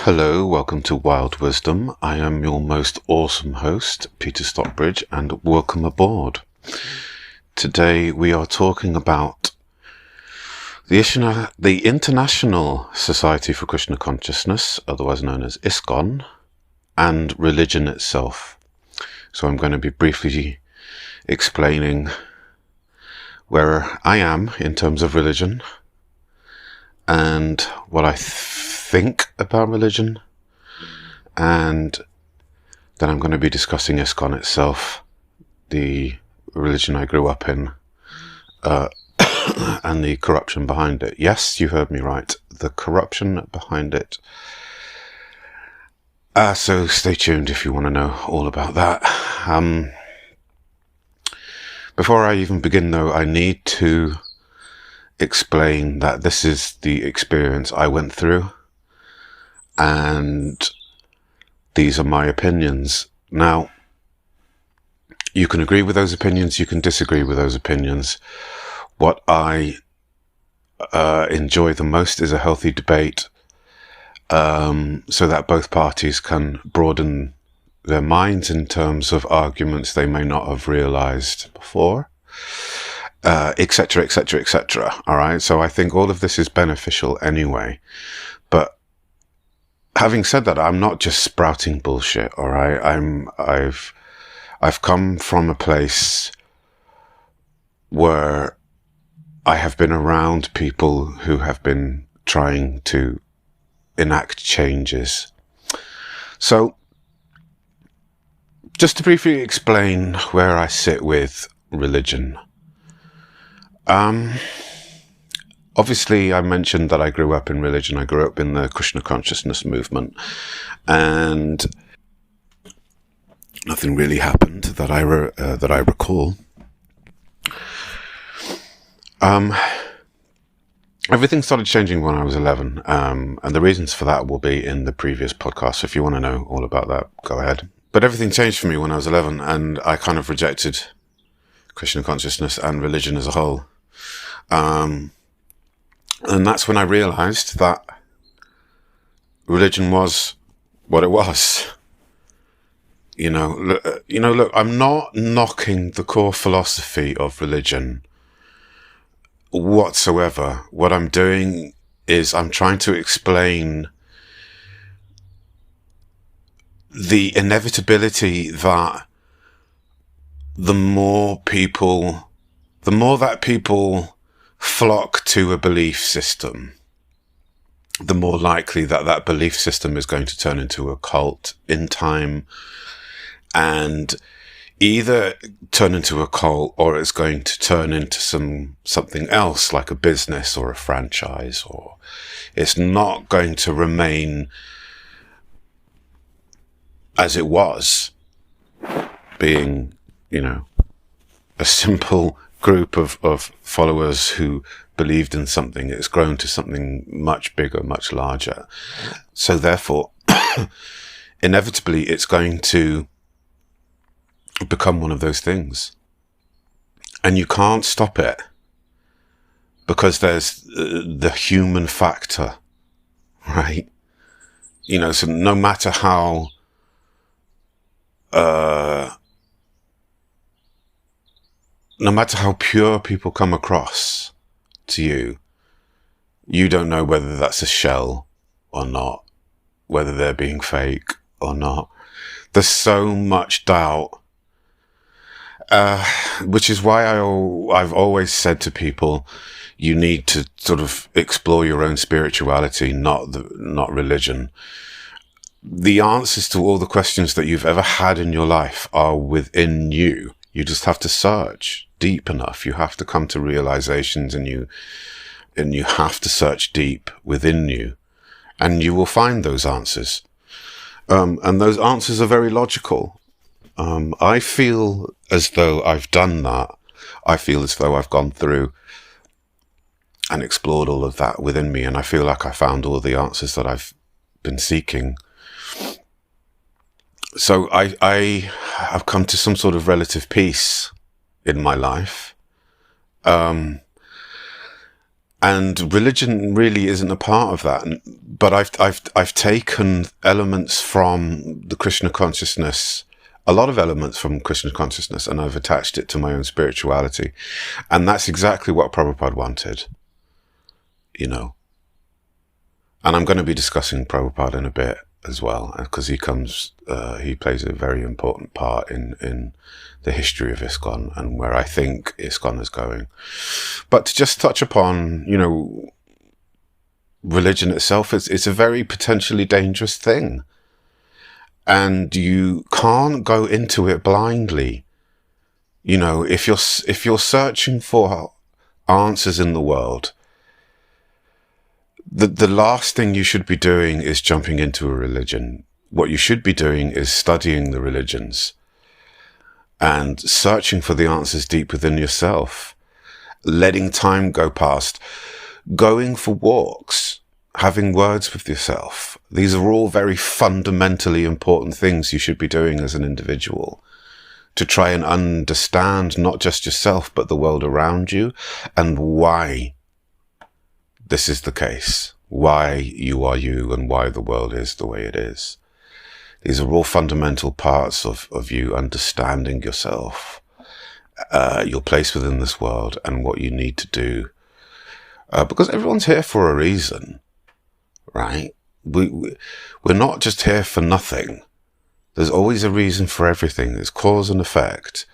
Hello, welcome to Wild Wisdom. I am your most awesome host, Peter Stockbridge, and welcome aboard. Today we are talking about the International Society for Krishna Consciousness, otherwise known as ISKCON, and religion itself. So I'm going to be briefly explaining where I am in terms of religion and what I think about religion, and then I'm going to be discussing ISKCON itself, the religion I grew up in, and the corruption behind it. Yes, you heard me right, the corruption behind it. So stay tuned if you want to know all about that. Before I even begin though, I need to explain that this is the experience I went through, and these are my opinions. Now, you can agree with those opinions, you can disagree with those opinions. What I enjoy the most is a healthy debate, so that both parties can broaden their minds in terms of arguments they may not have realized before, etc., etc., etc. All right. So I think all of this is beneficial anyway. But having said that, I'm not just sprouting bullshit. All right. I've come from a place where I have been around people who have been trying to enact changes. So just to briefly explain where I sit with religion. Obviously I mentioned that I grew up in religion. I grew up in the Krishna consciousness movement, and nothing really happened that I recall. Everything started changing when I was 11, and the reasons for that will be in the previous podcast. So if you want to know all about that, go ahead. But everything changed for me when I was 11, and I kind of rejected Krishna consciousness and religion as a whole. And that's when I realized that religion was what it was. Look, I'm not knocking the core philosophy of religion whatsoever. What I'm doing is I'm trying to explain the inevitability that the more that people flock to a belief system, the more likely that that belief system is going to turn into a cult in time, and either turn into a cult or it's going to turn into something else like a business or a franchise, or it's not going to remain as it was, being, a simple group of followers who believed in something. It's grown to something much bigger, much larger. So therefore, inevitably, it's going to become one of those things. And you can't stop it, because there's the human factor, right? So no matter how pure people come across to you, you don't know whether that's a shell or not, whether they're being fake or not. There's so much doubt, which is why I've always said to people, you need to sort of explore your own spirituality, not religion. The answers to all the questions that you've ever had in your life are within you. You just have to search deep enough. You have to come to realizations, and you have to search deep within you, and you will find those answers. And those answers are very logical. I feel as though I've done that. I feel as though I've gone through and explored all of that within me, and I feel like I found all the answers that I've been seeking. So I have come to some sort of relative peace in my life. And religion really isn't a part of that. But I've taken elements from the Krishna consciousness, a lot of elements from Krishna consciousness, and I've attached it to my own spirituality. And that's exactly what Prabhupada wanted, you know. And I'm going to be discussing Prabhupada in a bit as well, because he plays a very important part in the history of ISKCON and where I think ISKCON is going. But to just touch upon, you know, religion itself, it's a very potentially dangerous thing. And you can't go into it blindly. You know, if you're searching for answers in the world, the last thing you should be doing is jumping into a religion. What you should be doing is studying the religions and searching for the answers deep within yourself, letting time go past, going for walks, having words with yourself. These are all very fundamentally important things you should be doing as an individual to try and understand not just yourself, but the world around you and why this is the case, why you are you and why the world is the way it is. These are all fundamental parts of you understanding yourself, your place within this world and what you need to do. Because everyone's here for a reason, right? We're not just here for nothing. There's always a reason for everything. There's cause and effect,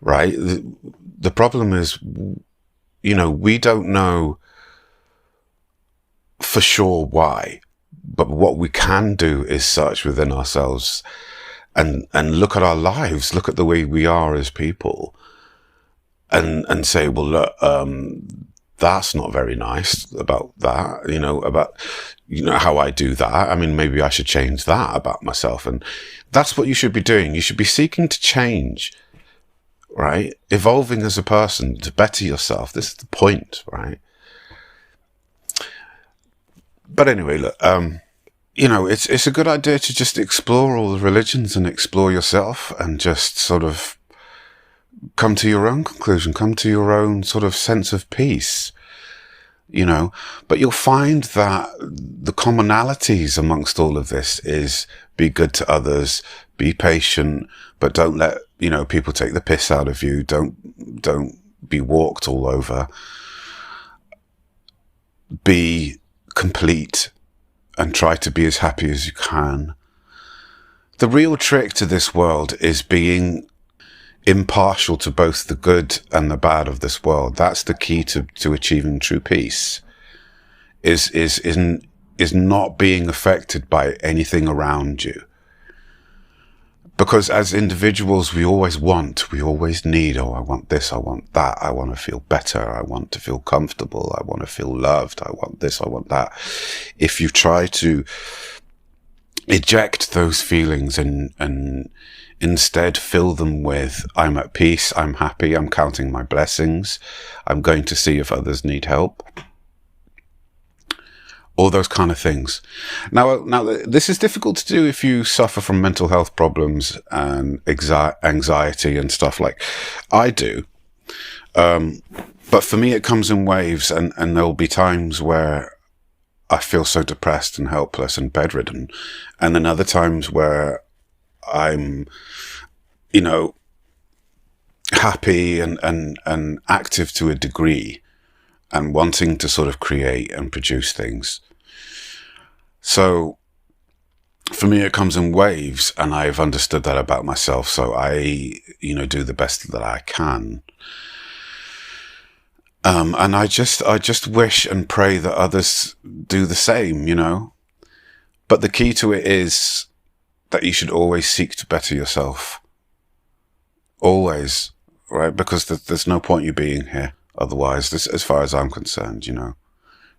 right? The problem is, you know, we don't know for sure why, but what we can do is search within ourselves and look at our lives, look at the way we are as people and say, well, look, that's not very nice about that, about how I do that. I mean, maybe I should change that about myself. And that's what you should be doing. You should be seeking to change, right? Evolving as a person to better yourself. This is the point, right? But anyway, look, it's a good idea to just explore all the religions and explore yourself and just sort of come to your own conclusion, come to your own sort of sense of peace, but you'll find that the commonalities amongst all of this is be good to others, be patient, but don't let, people take the piss out of you. Don't be walked all over. Be complete and try to be as happy as you can. The real trick to this world is being impartial to both the good and the bad of this world. That's the key to achieving true peace, is not being affected by anything around you. Because as individuals, we always need, I want this, I want that, I want to feel better, I want to feel comfortable, I want to feel loved, I want this, I want that. If you try to eject those feelings and instead fill them with, I'm at peace, I'm happy, I'm counting my blessings, I'm going to see if others need help, all those kind of things. Now, this is difficult to do if you suffer from mental health problems and anxiety and stuff like I do. But for me, it comes in waves, and there'll be times where I feel so depressed and helpless and bedridden. And then other times where I'm, happy and active to a degree, and wanting to sort of create and produce things. So for me, it comes in waves, and I've understood that about myself. So I, do the best that I can. And I just wish and pray that others do the same, But the key to it is that you should always seek to better yourself. Always, right? Because there's no point you being here. Otherwise, as far as I'm concerned, you're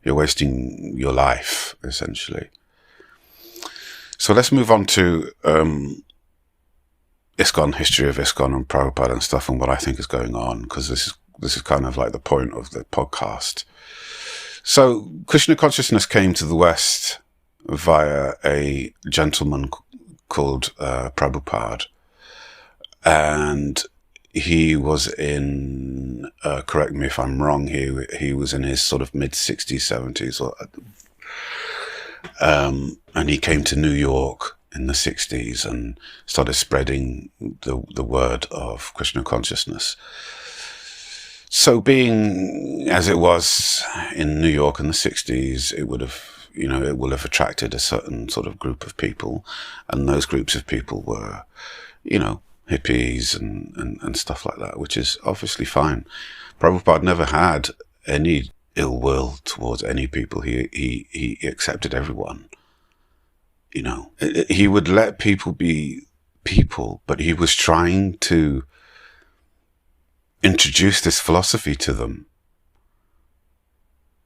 wasting your life, essentially. So let's move on to ISKCON, history of ISKCON and Prabhupada and stuff, and what I think is going on, because this is kind of like the point of the podcast. So Krishna consciousness came to the West via a gentleman called Prabhupada, and he was in then, correct me if I'm wrong, he was in his sort of mid-60s, 70s, and he came to New York in the 60s and started spreading the word of Krishna consciousness. So being as it was in New York in the 60s, it would have attracted a certain sort of group of people, and those groups of people were, hippies and stuff like that, which is obviously fine. Prabhupada never had any ill will towards any people. He accepted everyone. He would let people be people, but he was trying to introduce this philosophy to them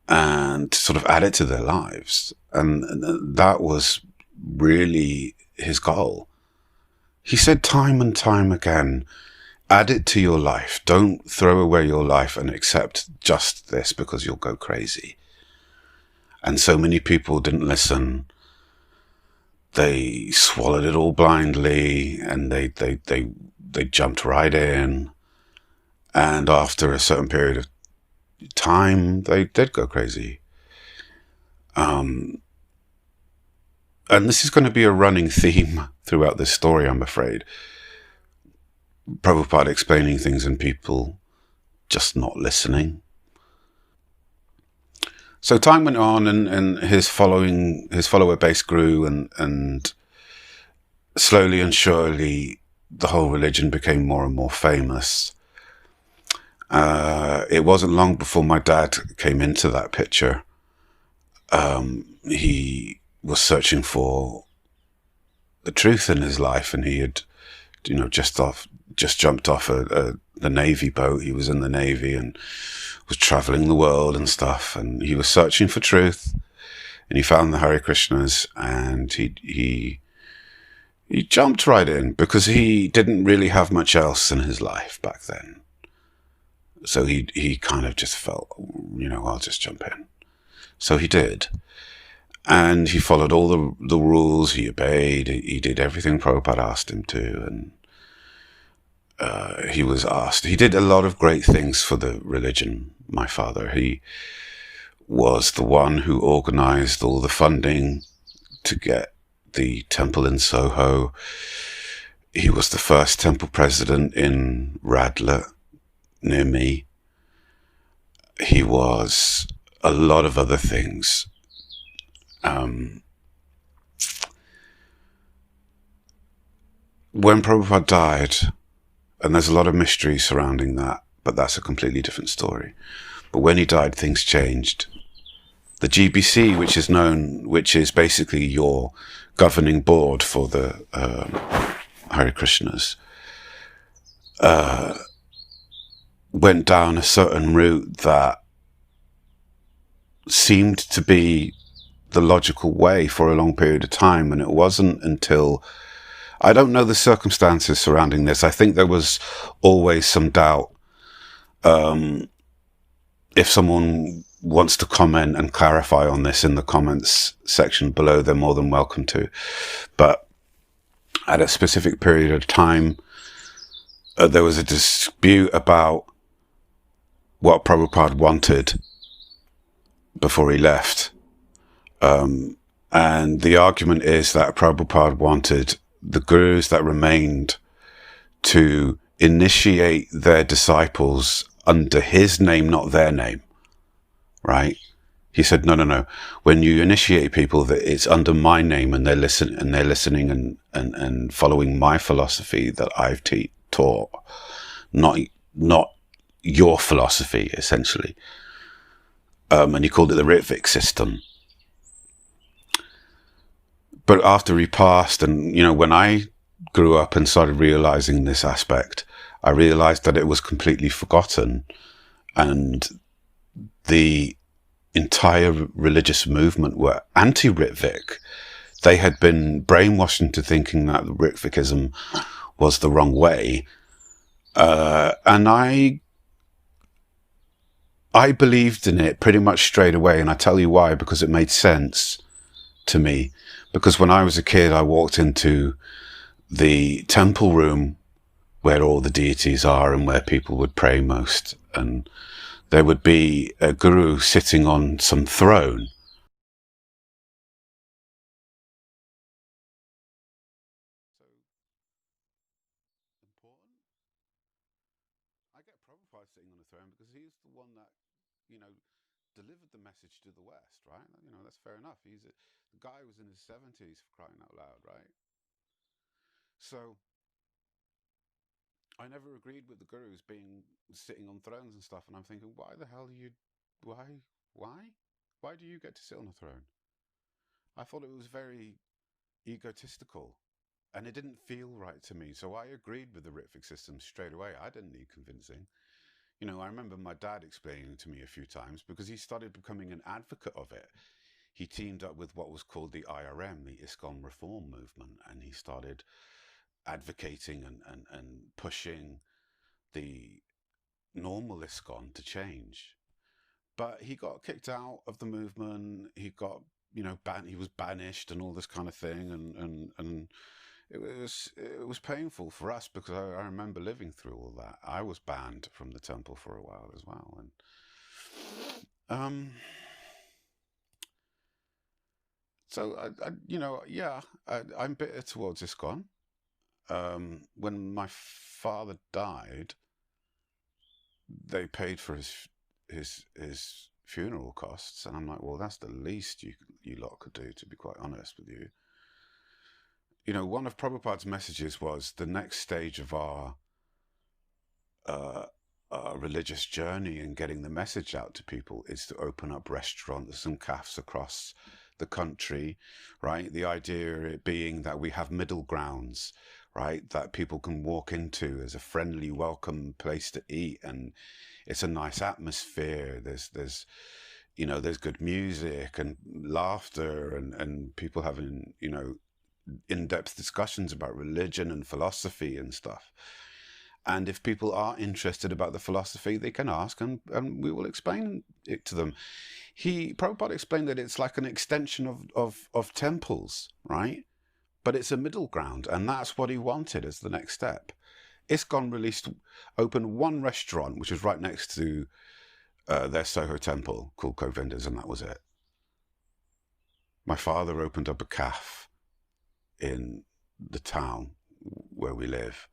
and sort of add it to their lives. And that was really his goal. He said time and time again, add it to your life. Don't throw away your life and accept just this, because you'll go crazy. And so many people didn't listen. They swallowed it all blindly, and they jumped right in. And after a certain period of time, they did go crazy. And this is going to be a running theme throughout this story, I'm afraid. Prabhupada explaining things and people just not listening. So time went on, and his follower base grew, and slowly and surely the whole religion became more and more famous. It wasn't long before my dad came into that picture. He was searching for the truth in his life, and he had, just jumped off the Navy boat. He was in the Navy and was traveling the world and stuff, and he was searching for truth, and he found the Hare Krishnas, and he jumped right in, because he didn't really have much else in his life back then. So he kind of just felt, I'll just jump in. So he did. And he followed all the rules. He obeyed. He did everything Prabhupada asked him to. And he was asked. He did a lot of great things for the religion, my father. He was the one who organized all the funding to get the temple in Soho. He was the first temple president in Radler, near me. He was a lot of other things. When Prabhupada died, and there's a lot of mystery surrounding that, but that's a completely different story. But when he died, things changed. The GBC, which is basically your governing board for the Hare Krishnas, went down a certain route that seemed to be the logical way for a long period of time. And it wasn't until, I don't know the circumstances surrounding this. I think there was always some doubt. If someone wants to comment and clarify on this in the comments section below, they're more than welcome to. But at a specific period of time, there was a dispute about what Prabhupada wanted before he left. And the argument is that Prabhupada wanted the gurus that remained to initiate their disciples under his name, not their name, right? He said, no. When you initiate people, that it's under my name, and they're listening and following my philosophy that I've taught, not your philosophy, essentially. And he called it the Ritvik system. But after he passed, and, when I grew up and started realizing this aspect, I realized that it was completely forgotten. And the entire religious movement were anti-Ritvik. They had been brainwashed into thinking that Ritvikism was the wrong way. And I believed in it pretty much straight away. And I tell you why, because it made sense to me. Because when I was a kid, I walked into the temple room where all the deities are and where people would pray most. and there would be a guru sitting on some throne. So important. I get Prabhupada sitting on a throne because he's the one that, delivered the message to the West, right? That's fair enough. The guy was in his 70s, for crying out loud, right? So I never agreed with the gurus being sitting on thrones and stuff, and I'm thinking, why the hell why do you get to sit on a throne? I thought it was very egotistical, and it didn't feel right to me. So I agreed with the Ritvic system straight away. I didn't need convincing. I remember my dad explaining to me a few times because he started becoming an advocate of it. He teamed up with what was called the IRM, the ISKCON reform movement, and he started advocating and pushing the normal ISKCON to change. But he got kicked out of the movement. He got, he was banished and all this kind of thing. And it was painful for us because I remember living through all that. I was banned from the temple for a while as well. And so I'm bitter towards ISKCON. When my father died, they paid for his funeral costs, and I'm like, well, that's the least you lot could do, to be quite honest with you. One of Prabhupada's messages was the next stage of our religious journey and getting the message out to people is to open up restaurants and cafes across the country, right? The idea being that we have middle grounds, right, that people can walk into as a friendly, welcome place to eat, and it's a nice atmosphere. There's good music and laughter and people having, in-depth discussions about religion and philosophy and stuff. And if people are interested about the philosophy, they can ask, and we will explain it to them. Prabhupada explained that it's like an extension of temples, right? But it's a middle ground, and that's what he wanted as the next step. ISKCON opened one restaurant, which was right next to their Soho temple, called Govinda's, and that was it. My father opened up a cafe in the town where we live,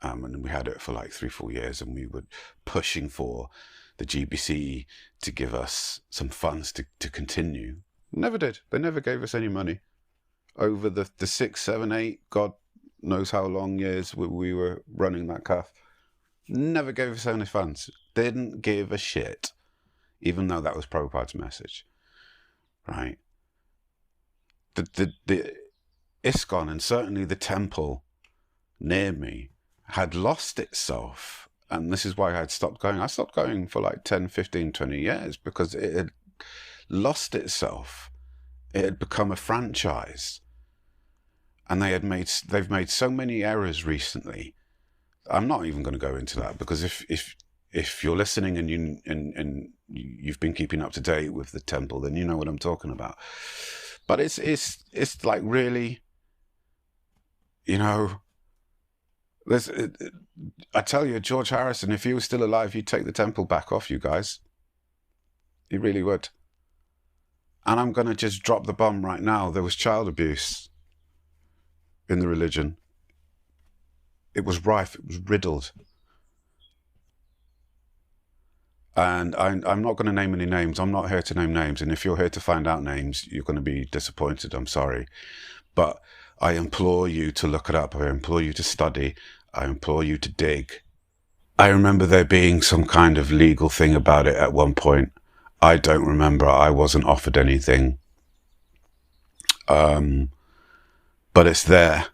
and we had it for like 3-4 years, and we were pushing for the GBC to give us some funds to continue. Never did. They never gave us any money. Over the 6, 7, 8, God knows how long years we were running that cafe, never gave us any funds. Didn't give a shit, even though that was Prabhupada's message, right? The ISKCON, and certainly the temple near me, had lost itself. And this is why I had stopped going. I stopped going for like 10, 15, 20 years because it had lost itself. It had become a franchise. And they've made so many errors recently. I'm not even going to go into that, because if you're listening and you've been keeping up to date with the temple, then you know what I'm talking about. But it's like really, I tell you, George Harrison, if he was still alive, he'd take the temple back off you guys. He really would. And I'm going to just drop the bomb right now. There was child abuse in the religion. It was rife. It was riddled. And I'm not going to name any names. I'm not here to name names. And if you're here to find out names, you're going to be disappointed. I'm sorry. But I implore you to look it up. I implore you to study. I implore you to dig. I remember there being some kind of legal thing about it at one point. I don't remember. I wasn't offered anything. But it's there.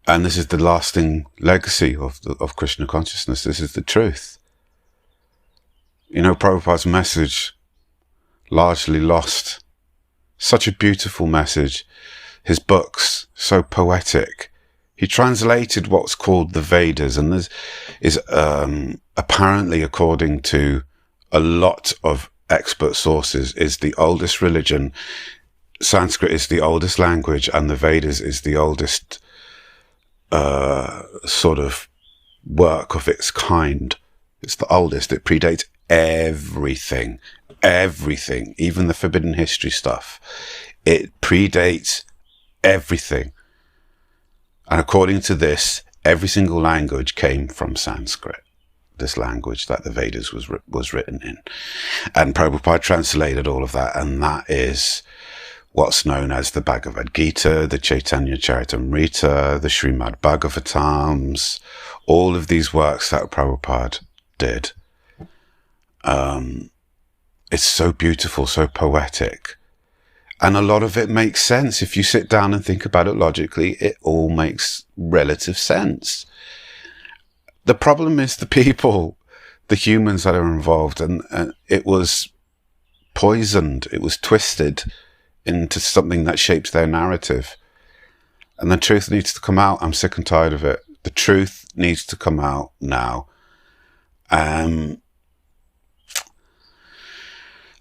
And this is the lasting legacy of Krishna consciousness. This is the truth. Prabhupada's message largely lost. Such a beautiful message. His books, so poetic. He translated what's called the Vedas, and this is apparently, according to a lot of expert sources, is the oldest religion. Sanskrit is the oldest language, and the Vedas is the oldest sort of work of its kind It's the oldest. It predates everything. Everything. Even the forbidden history stuff. It predates everything. And according to this, every single language came from Sanskrit. This language that the Vedas was written in. And Prabhupada translated all of that, and that is what's known as the Bhagavad Gita, the Chaitanya Charitamrita, the Srimad Bhagavatams, all of these works that Prabhupada did. It's so beautiful, so poetic. And a lot of it makes sense. If you sit down and think about it logically, it all makes relative sense. The problem is the people, the humans that are involved, and it was poisoned, it was twisted into something that shapes their narrative. And the truth needs to come out. I'm sick and tired of it. The truth needs to come out now.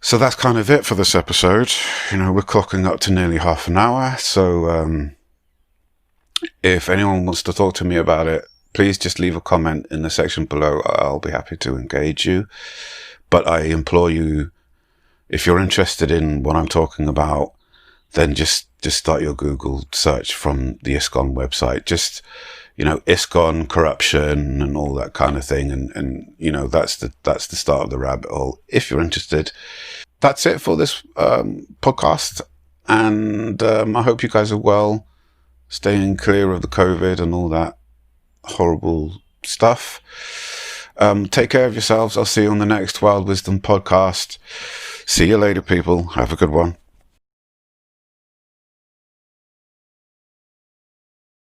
So that's kind of it for this episode. We're clocking up to nearly half an hour. So if anyone wants to talk to me about it, please just leave a comment in the section below. I'll be happy to engage you. But I implore you, if you're interested in what I'm talking about, then just start your Google search from the ISKCON website. Just, ISKCON, corruption and all that kind of thing. And that's the start of the rabbit hole. If you're interested, that's it for this podcast. And I hope you guys are well, staying clear of the COVID and all that horrible stuff. Take care of yourselves. I'll see you on the next Wild Wisdom podcast. See you later, people. Have a good one.